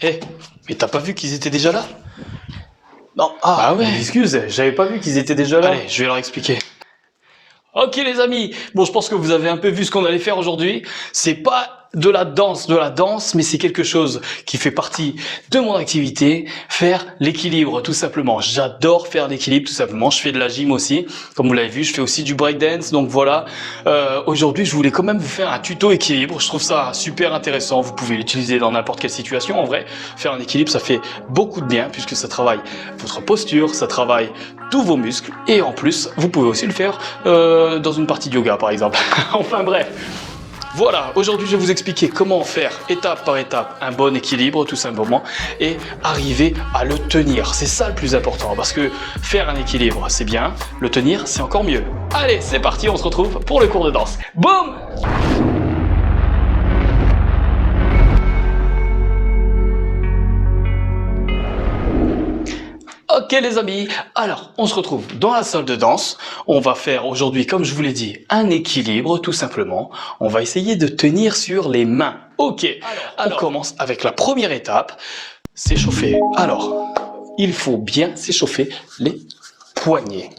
Eh, mais t'as pas vu qu'ils étaient déjà là? Non, Ah ouais. excuse, j'avais pas vu qu'ils étaient déjà là. Allez, je vais leur expliquer. Ok les amis, bon je pense que vous avez un peu vu ce qu'on allait faire aujourd'hui. C'est pas de la danse, mais c'est quelque chose qui fait partie de mon activité, faire l'équilibre tout simplement. J'adore faire l'équilibre tout simplement, je fais de la gym aussi, comme vous l'avez vu, je fais aussi du breakdance, donc voilà. Aujourd'hui je voulais quand même vous faire un tuto équilibre, je trouve ça super intéressant, vous pouvez l'utiliser dans n'importe quelle situation en vrai. Faire un équilibre ça fait beaucoup de bien puisque ça travaille votre posture, ça travaille tous vos muscles et en plus vous pouvez aussi le faire dans une partie de yoga par exemple. Enfin bref. Voilà, aujourd'hui je vais vous expliquer comment faire étape par étape un bon équilibre tout simplement et arriver à le tenir. C'est ça le plus important parce que faire un équilibre c'est bien, le tenir c'est encore mieux. Allez, c'est parti, on se retrouve pour le cours de danse. Boum! Ok les amis, alors on se retrouve dans la salle de danse. On va faire aujourd'hui, comme je vous l'ai dit, un équilibre tout simplement. On va essayer de tenir sur les mains. Ok, alors on commence avec la première étape, s'échauffer. Alors, il faut bien s'échauffer les poignets.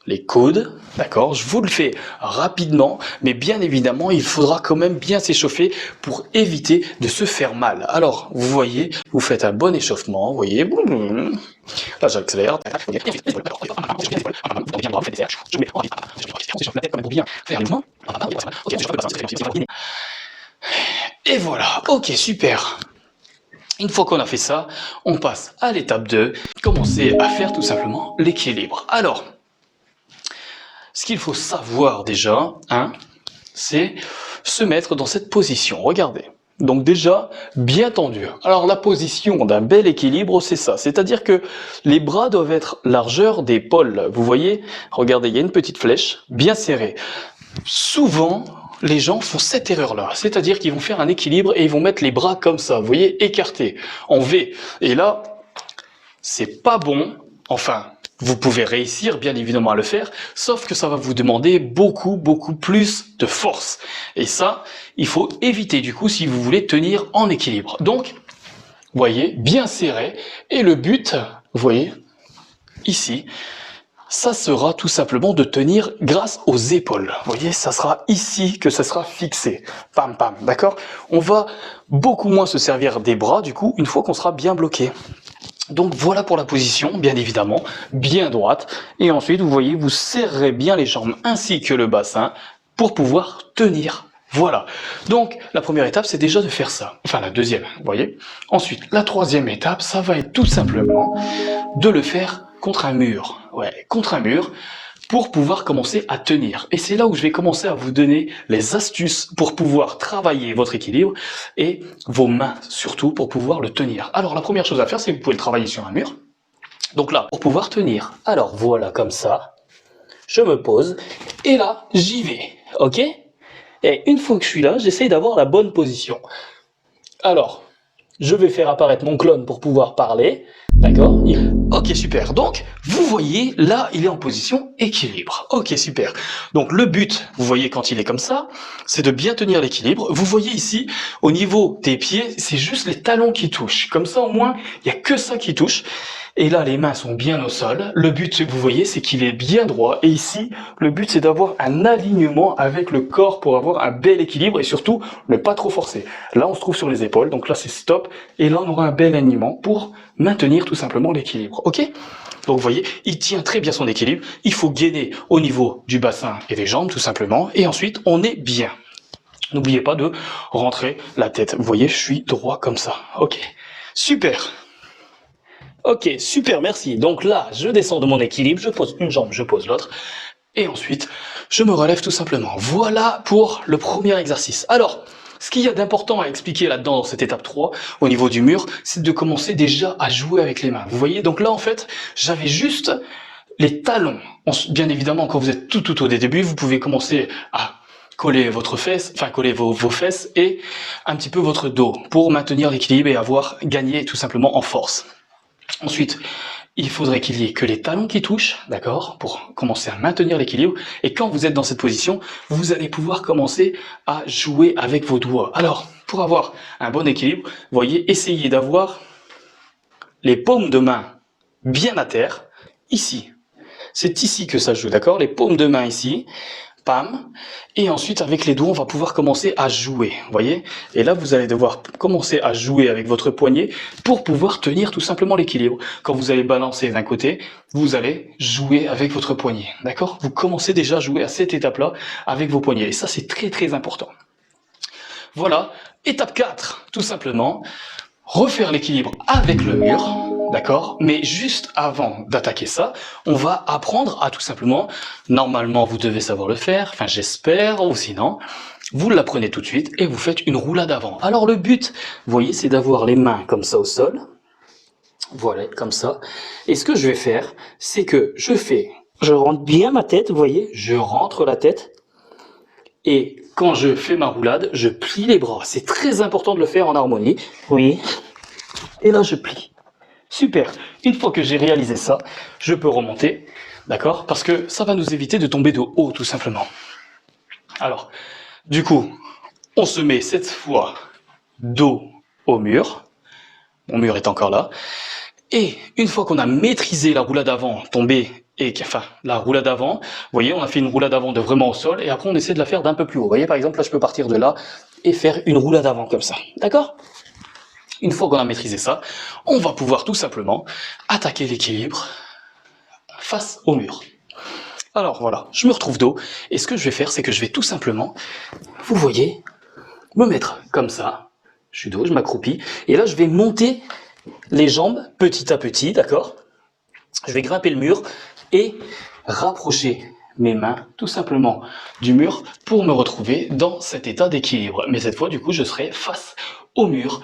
Les coudes, d'accord, je vous le fais rapidement, mais bien évidemment, il faudra quand même bien s'échauffer pour éviter de se faire mal. Alors, vous voyez, vous faites un bon échauffement, vous voyez, là j'accélère, et voilà, ok, super. Une fois qu'on a fait ça, on passe à l'étape 2, commencer à faire tout simplement l'équilibre. Alors, ce qu'il faut savoir déjà, hein, c'est se mettre dans cette position. Regardez. Donc déjà, bien tendu. Alors la position d'un bel équilibre, c'est ça. C'est-à-dire que les bras doivent être largeur d'épaule. Vous voyez, regardez, il y a une petite flèche bien serrée. Souvent, les gens font cette erreur-là. C'est-à-dire qu'ils vont faire un équilibre et ils vont mettre les bras comme ça, vous voyez, écartés, en V. Et là, c'est pas bon. Enfin, vous pouvez réussir bien évidemment à le faire, sauf que ça va vous demander beaucoup plus de force. Et ça, il faut éviter du coup si vous voulez tenir en équilibre. Donc, vous voyez, bien serré. Et le but, vous voyez, ici, ça sera tout simplement de tenir grâce aux épaules. Vous voyez, ça sera ici que ça sera fixé. Pam, pam, d'accord? On va beaucoup moins se servir des bras, du coup, une fois qu'on sera bien bloqué. Donc voilà pour la position, bien évidemment, bien droite. Et ensuite, vous voyez, vous serrez bien les jambes ainsi que le bassin pour pouvoir tenir. Voilà. Donc la première étape, c'est déjà de faire ça. Enfin la deuxième, vous voyez. Ensuite, la troisième étape, ça va être tout simplement de le faire contre un mur. Ouais, contre un mur, pour pouvoir commencer à tenir. Et c'est là où je vais commencer à vous donner les astuces pour pouvoir travailler votre équilibre et vos mains surtout pour pouvoir le tenir. Alors la première chose à faire, c'est que vous pouvez le travailler sur un mur. Donc là, pour pouvoir tenir, alors voilà comme ça, je me pose et là, j'y vais, ok? Et une fois que je suis là, j'essaye d'avoir la bonne position. Alors, je vais faire apparaître mon clone pour pouvoir parler, d'accord? Ok, super. Donc, vous voyez, là, il est en position équilibre. Ok, super. Donc, le but, vous voyez quand il est comme ça, c'est de bien tenir l'équilibre. Vous voyez ici, au niveau des pieds, c'est juste les talons qui touchent. Comme ça, au moins, il n'y a que ça qui touche. Et là, les mains sont bien au sol. Le but, vous voyez, c'est qu'il est bien droit. Et ici, le but, c'est d'avoir un alignement avec le corps pour avoir un bel équilibre et surtout, ne pas trop forcer. Là, on se trouve sur les épaules. Donc là, c'est stop. Et là, on aura un bel alignement pour maintenir tout simplement l'équilibre. Ok? Donc, vous voyez, il tient très bien son équilibre. Il faut gainer au niveau du bassin et des jambes, tout simplement. Et ensuite, on est bien. N'oubliez pas de rentrer la tête. Vous voyez, je suis droit comme ça. Ok? Super. Ok, super, merci. Donc là, je descends de mon équilibre, je pose une jambe, je pose l'autre. Et ensuite, je me relève tout simplement. Voilà pour le premier exercice. Alors, ce qu'il y a d'important à expliquer là-dedans dans cette étape 3, au niveau du mur, c'est de commencer déjà à jouer avec les mains. Vous voyez, donc là, en fait, j'avais juste les talons. Bien évidemment, quand vous êtes tout au début, vous pouvez commencer à coller votre fesse, enfin coller vos fesses et un petit peu votre dos pour maintenir l'équilibre et avoir gagné tout simplement en force. Ensuite, il faudrait qu'il y ait que les talons qui touchent, d'accord, pour commencer à maintenir l'équilibre. Et quand vous êtes dans cette position, vous allez pouvoir commencer à jouer avec vos doigts. Alors, pour avoir un bon équilibre, vous voyez, essayez d'avoir les paumes de main bien à terre, ici. C'est ici que ça joue, d'accord? Les paumes de main ici, pam, et ensuite avec les doigts on va pouvoir commencer à jouer, vous voyez, et là vous allez devoir commencer à jouer avec votre poignet pour pouvoir tenir tout simplement l'équilibre. Quand vous allez balancer d'un côté, vous allez jouer avec votre poignet, d'accord? Vous commencez déjà à jouer à cette étape là avec vos poignets, et ça c'est très très important. Voilà, étape 4, tout simplement refaire l'équilibre avec le mur, d'accord? Mais juste avant d'attaquer ça, on va apprendre à tout simplement, normalement vous devez savoir le faire, enfin j'espère, ou sinon, vous l'apprenez tout de suite et vous faites une roulade avant. Alors le but, vous voyez, c'est d'avoir les mains comme ça au sol, voilà, comme ça. Et ce que je vais faire, c'est que je rentre bien ma tête, vous voyez, je rentre la tête, et quand je fais ma roulade, je plie les bras. C'est très important de le faire en harmonie. Oui. Et là, je plie. Super. Une fois que j'ai réalisé ça, je peux remonter. D'accord? Parce que ça va nous éviter de tomber de haut, tout simplement. Alors, du coup, on se met cette fois dos au mur. Mon mur est encore là. Et une fois qu'on a maîtrisé la roulade avant, la roulade avant, vous voyez, on a fait une roulade avant de vraiment au sol, et après on essaie de la faire d'un peu plus haut. Vous voyez, par exemple, là je peux partir de là et faire une roulade avant comme ça. D'accord? Une fois qu'on a maîtrisé ça, on va pouvoir tout simplement attaquer l'équilibre face au mur. Alors voilà, je me retrouve dos, et ce que je vais faire, c'est que je vais tout simplement, vous voyez, me mettre comme ça. Je suis dos, je m'accroupis, et là je vais monter les jambes petit à petit, d'accord? Je vais grimper le mur et rapprocher mes mains tout simplement du mur pour me retrouver dans cet état d'équilibre. Mais cette fois, du coup, je serai face au mur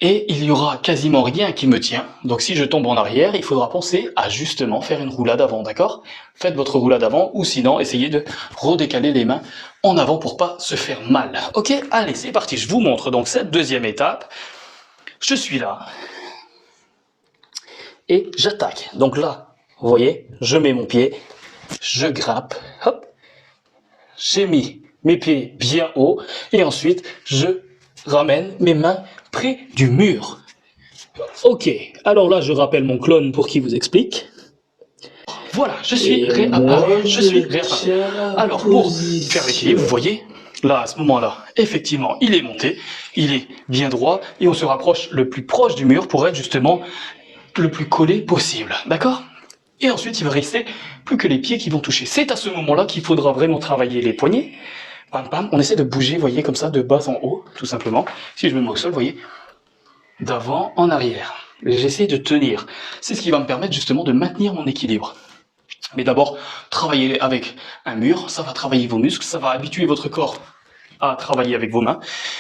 et il n'y aura quasiment rien qui me tient. Donc si je tombe en arrière, il faudra penser à justement faire une roulade avant, d'accord? Faites votre roulade avant, ou sinon essayez de redécaler les mains en avant pour pas se faire mal. Ok, allez, c'est parti, je vous montre donc cette deuxième étape. Je suis là et j'attaque. Donc là, vous voyez, je mets mon pied, je grimpe, hop, j'ai mis mes pieds bien haut, et ensuite je ramène mes mains près du mur. Ok, alors là je rappelle mon clone pour qu'il vous explique. Voilà, je suis réapparu. Alors pour faire l'équilibre, vous voyez, là à ce moment-là, effectivement, il est monté, il est bien droit, et on se rapproche le plus proche du mur pour être justement le plus collé possible, d'accord? Et ensuite, il va rester plus que les pieds qui vont toucher. C'est à ce moment-là qu'il faudra vraiment travailler les poignets. Pam, pam, on essaie de bouger, vous voyez, comme ça, de bas en haut, tout simplement. Si je me mets au sol, vous voyez, d'avant en arrière. J'essaie de tenir. C'est ce qui va me permettre justement de maintenir mon équilibre. Mais d'abord, travailler avec un mur, ça va travailler vos muscles, ça va habituer votre corps à travailler avec vos mains.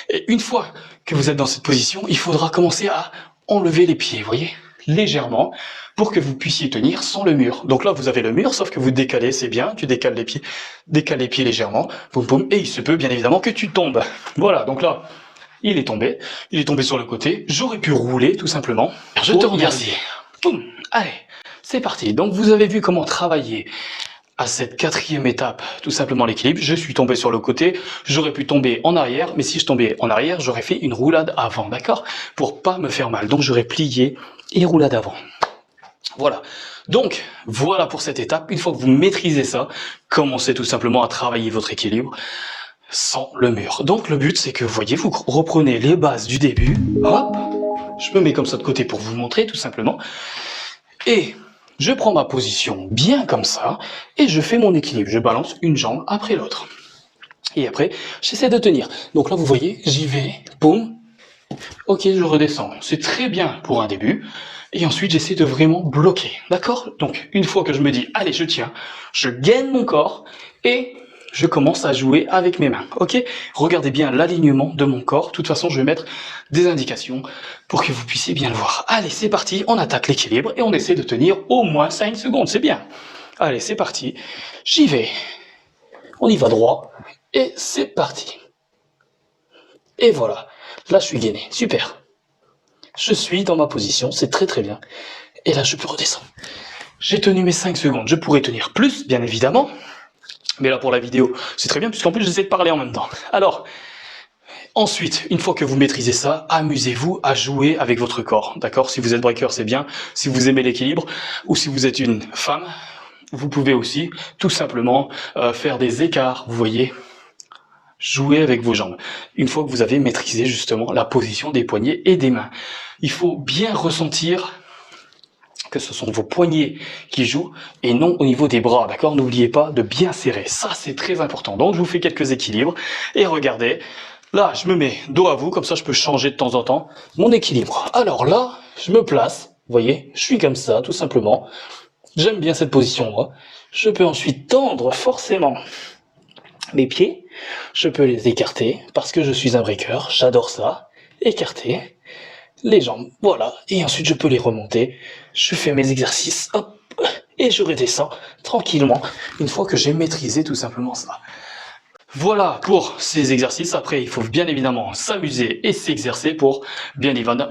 Et une fois que vous êtes dans cette position, il faudra commencer à enlever les pieds, vous voyez, légèrement, pour que vous puissiez tenir sans le mur. Donc là, vous avez le mur, sauf que vous décalez, c'est bien, tu décales les pieds légèrement, boum boum, et il se peut bien évidemment que tu tombes. Voilà, donc là, il est tombé sur le côté, j'aurais pu rouler tout simplement. Je te remercie. Boum, allez, c'est parti. Donc vous avez vu comment travailler à cette quatrième étape, tout simplement l'équilibre. Je suis tombé sur le côté, j'aurais pu tomber en arrière, mais si je tombais en arrière, j'aurais fait une roulade avant, d'accord? Pour pas me faire mal. Donc j'aurais plié et roulade avant. Voilà. Donc, voilà pour cette étape. Une fois que vous maîtrisez ça, commencez tout simplement à travailler votre équilibre sans le mur. Donc le but, c'est que, vous voyez, vous reprenez les bases du début. Hop, je me mets comme ça de côté pour vous montrer, tout simplement. Et je prends ma position bien comme ça, et je fais mon équilibre. Je balance une jambe après l'autre. Et après, j'essaie de tenir. Donc là, vous voyez, j'y vais, boum. Ok, je redescends. C'est très bien pour un début. Et ensuite, j'essaie de vraiment bloquer. D'accord? Donc, une fois que je me dis, allez, je tiens, je gaine mon corps, et je commence à jouer avec mes mains. Ok? Regardez bien l'alignement de mon corps. De toute façon, je vais mettre des indications pour que vous puissiez bien le voir. Allez, c'est parti. On attaque l'équilibre et on essaie de tenir au moins 5 secondes. C'est bien. Allez, c'est parti. J'y vais. On y va droit. Et c'est parti. Et voilà. Là, je suis gainé. Super. Je suis dans ma position. C'est très très bien. Et là, je peux redescendre. J'ai tenu mes 5 secondes. Je pourrais tenir plus, bien évidemment. Mais là, pour la vidéo, c'est très bien, puisqu'en plus, j'essaie de parler en même temps. Alors, ensuite, une fois que vous maîtrisez ça, amusez-vous à jouer avec votre corps. D'accord? Si vous êtes breaker, c'est bien. Si vous aimez l'équilibre, ou si vous êtes une femme, vous pouvez aussi, tout simplement, faire des écarts. Vous voyez? Jouez avec vos jambes. Une fois que vous avez maîtrisé, justement, la position des poignets et des mains. Il faut bien ressentir que ce sont vos poignets qui jouent et non au niveau des bras, d'accord? N'oubliez pas de bien serrer, ça c'est très important. Donc je vous fais quelques équilibres et regardez, là je me mets dos à vous, comme ça je peux changer de temps en temps mon équilibre. Alors là, je me place, vous voyez, je suis comme ça tout simplement. J'aime bien cette position moi. Je peux ensuite tendre forcément mes pieds, je peux les écarter parce que je suis un breaker, j'adore ça, écarter les jambes, voilà, et ensuite je peux les remonter, je fais mes exercices, hop, et je redescends tranquillement, une fois que j'ai maîtrisé tout simplement ça. Voilà pour ces exercices. Après, il faut bien évidemment s'amuser et s'exercer pour bien évidemment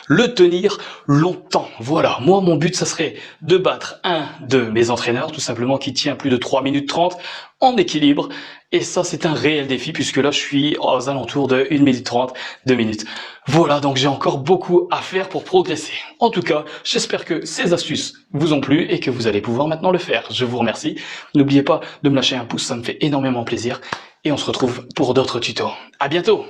le tenir longtemps. Voilà, moi mon but ça serait de battre un de mes entraîneurs, tout simplement, qui tient plus de 3 minutes 30 en équilibre. Et ça c'est un réel défi puisque là je suis aux alentours de 1 minute 30, 2 minutes. Voilà, donc j'ai encore beaucoup à faire pour progresser. En tout cas, j'espère que ces astuces vous ont plu et que vous allez pouvoir maintenant le faire. Je vous remercie. N'oubliez pas de me lâcher un pouce, ça me fait énormément plaisir. Et on se retrouve pour d'autres tutos. À bientôt!